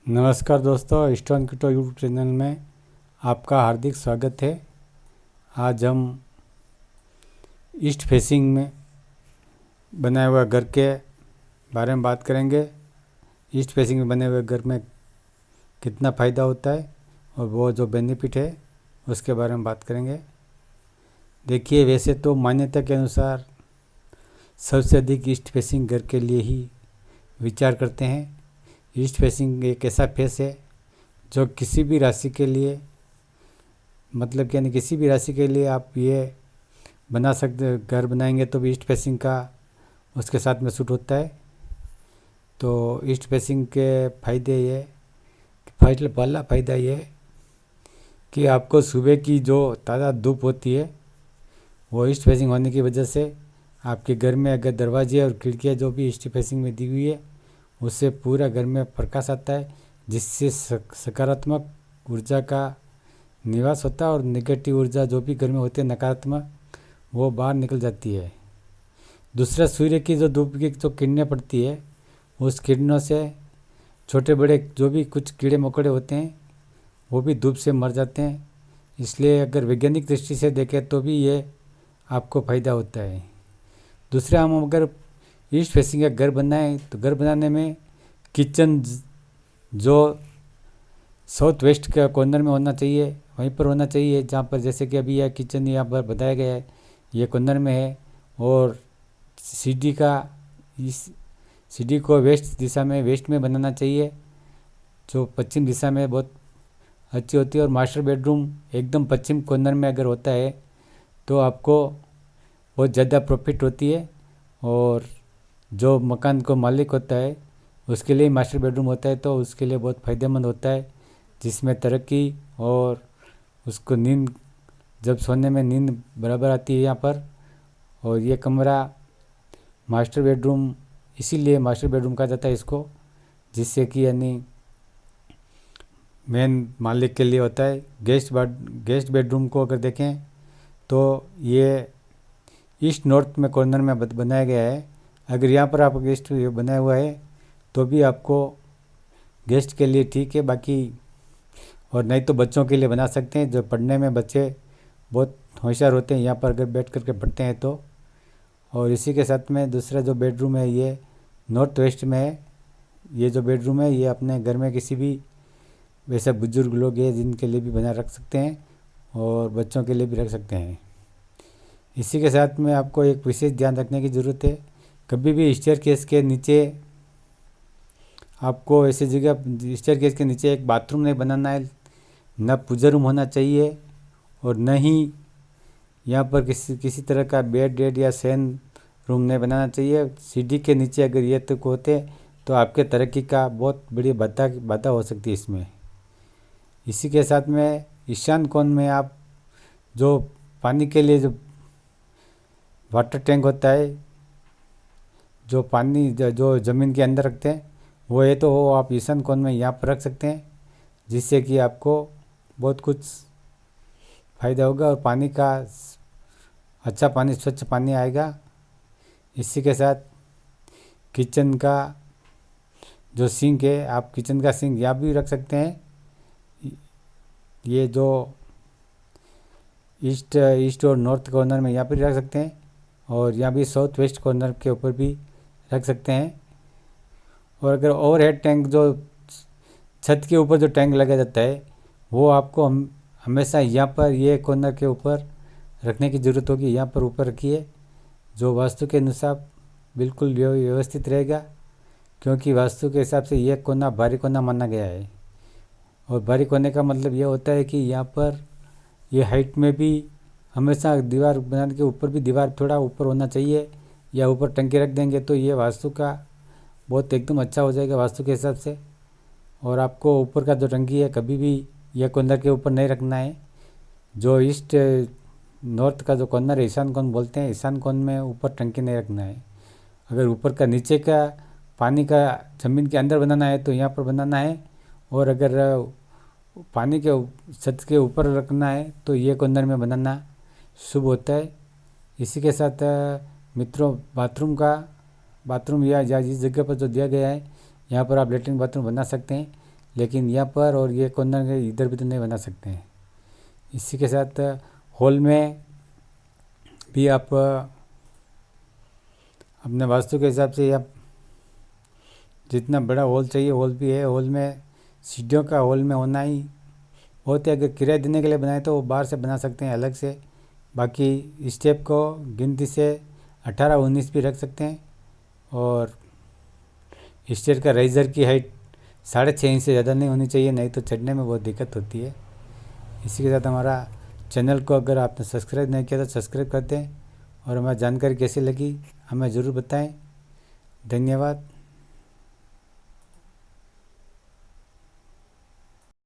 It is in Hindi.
नमस्कार दोस्तों, स्टोन किटो यूट्यूब चैनल में आपका हार्दिक स्वागत है। आज हम ईस्ट फेसिंग में बनाए हुए घर के बारे में बात करेंगे। ईस्ट फेसिंग में बने हुए घर में कितना फ़ायदा होता है और वो जो बेनिफिट है उसके बारे में बात करेंगे। देखिए, वैसे तो मान्यता के अनुसार सबसे अधिक ईस्ट फेसिंग घर के लिए ही विचार करते हैं। ईस्ट फेसिंग एक ऐसा फेस है जो किसी भी राशि के लिए मतलब यानी किसी भी राशि के लिए आप ये बना सकते। घर बनाएंगे तो भी ईस्ट फेसिंग का उसके साथ में सूट होता है। तो ईस्ट फेसिंग के फ़ायदे ये पहला फ़ायदा ये है कि आपको सुबह की जो ताज़ा धूप होती है वो ईस्ट फेसिंग होने की वजह से आपके घर में अगर दरवाजे और खिड़कियाँ जो भी ईस्ट फेसिंग में दी हुई है उससे पूरा घर में प्रकाश आता है, जिससे सकारात्मक ऊर्जा का निवास होता है और नेगेटिव ऊर्जा जो भी घर में होती है नकारात्मक वो बाहर निकल जाती है। दूसरा, सूर्य की जो धूप की जो किरणें पड़ती है उस किरणों से छोटे बड़े जो भी कुछ कीड़े मकोड़े होते हैं वो भी धूप से मर जाते हैं। इसलिए अगर वैज्ञानिक दृष्टि से देखें तो भी ये आपको फ़ायदा होता है। दूसरा, हम अगर ईस्ट फेसिंग का घर बनाएं तो घर बनाने में किचन जो साउथ वेस्ट का कॉर्नर में होना चाहिए, वहीं पर होना चाहिए जहाँ पर जैसे कि अभी यह किचन यहाँ पर बताया गया है ये कॉर्नर में है। और सीढ़ी को वेस्ट दिशा में वेस्ट में बनाना चाहिए जो पश्चिम दिशा में बहुत अच्छी होती है। और मास्टर बेडरूम एकदम पश्चिम कॉर्नर में अगर होता है तो आपको बहुत ज़्यादा प्रॉफिट होती है और जो मकान को मालिक होता है उसके लिए मास्टर बेडरूम होता है तो उसके लिए बहुत फ़ायदेमंद होता है, जिसमें तरक्की और उसको नींद जब सोने में नींद बराबर आती है यहाँ पर। और ये कमरा मास्टर बेडरूम इसीलिए मास्टर बेडरूम कहा जाता है इसको, जिससे कि यानी मेन मालिक के लिए होता है। गेस्ट बेडरूम को अगर देखें तो ये ईस्ट नॉर्थ में कॉर्नर में बनाया गया है। अगर यहाँ पर आप गेस्ट बनाया हुआ है तो भी आपको गेस्ट के लिए ठीक है, बाकी और नहीं तो बच्चों के लिए बना सकते हैं। जो पढ़ने में बच्चे बहुत होशियार होते हैं यहाँ पर अगर बैठ करके पढ़ते हैं तो। और इसी के साथ में दूसरा जो बेडरूम है ये नॉर्थ वेस्ट में है। ये जो बेडरूम है ये अपने घर में किसी भी वैसे बुजुर्ग लोग हैं जिनके लिए भी बना रख सकते हैं और बच्चों के लिए भी रख सकते हैं। इसी के साथ में आपको एक विशेष ध्यान रखने की ज़रूरत है, कभी भी स्टेयरकेस के नीचे आपको ऐसी जगह स्टेयरकेस के नीचे एक बाथरूम नहीं बनाना है, न पूजा रूम होना चाहिए और न ही यहाँ पर किसी तरह का बेड या शयन रूम नहीं बनाना चाहिए। सीढ़ी के नीचे अगर ये तक होते तो आपके तरक्की का बहुत बड़ी बाधा हो सकती है इसमें। इसी के साथ में ईशान कोण में आप जो पानी के लिए जो वाटर टैंक होता है, जो पानी जो ज़मीन के अंदर रखते हैं वो है तो वो आप ईशान कोण में यहाँ पर रख सकते हैं, जिससे कि आपको बहुत कुछ फ़ायदा होगा और पानी का अच्छा पानी स्वच्छ पानी आएगा। इसी के साथ किचन का जो सिंक है आप किचन का सिंक यहाँ भी रख सकते हैं। ये जो ईस्ट और नॉर्थ कॉर्नर में यहाँ पर रख सकते हैं और यहाँ भी साउथ वेस्ट कॉर्नर के ऊपर भी रख सकते हैं। और अगर ओवरहेड टैंक जो छत के ऊपर जो टैंक लगा जाता है वो आपको हमेशा यहाँ पर ये कॉर्नर के ऊपर रखने की ज़रूरत होगी। यहाँ पर ऊपर रखिए, जो वास्तु के अनुसार बिल्कुल व्यवस्थित रहेगा, क्योंकि वास्तु के हिसाब से ये कोना भारी कोना माना गया है। और भारी कोने का मतलब ये होता है कि यहाँ पर ये हाइट में भी हमेशा दीवार बनाने के ऊपर भी दीवार थोड़ा ऊपर होना चाहिए, या ऊपर टंकी रख देंगे तो ये वास्तु का बहुत एकदम अच्छा हो जाएगा वास्तु के हिसाब से। और आपको ऊपर का जो टंकी है कभी भी यह कॉर्नर के ऊपर नहीं रखना है। जो ईस्ट नॉर्थ का जो कॉर्नर है ईशान कोण बोलते हैं, ईशान कोण में ऊपर टंकी नहीं रखना है। अगर ऊपर का नीचे का पानी का ज़मीन के अंदर बनाना है तो यहाँ पर बनाना है, और अगर पानी के छत के ऊपर रखना है तो ये कॉर्नर में बनाना शुभ होता है। इसी के साथ मित्रों बाथरूम या जिस जगह पर जो दिया गया है यहाँ पर आप लेटरिन बाथरूम बना सकते हैं, लेकिन यहाँ पर और ये कॉर्नर के इधर भी तो नहीं बना सकते हैं। इसी के साथ हॉल में भी आप अपने वास्तु के हिसाब से आप जितना बड़ा हॉल चाहिए हॉल भी है। हॉल में सीढ़ियों का हॉल में होना ही बहुत है। अगर किराया देने के लिए बनाए तो वो बाहर से बना सकते हैं अलग से। बाकी स्टेप को गिनती से 18-19 भी रख सकते हैं। और स्टेयर का राइज़र की हाइट 6.5 इंच से ज़्यादा नहीं होनी चाहिए, नहीं तो चढ़ने में बहुत दिक्कत होती है। इसी के साथ हमारा चैनल को अगर आपने सब्सक्राइब नहीं किया तो सब्सक्राइब कर दें और हमारी जानकारी कैसी लगी हमें ज़रूर बताएं। धन्यवाद।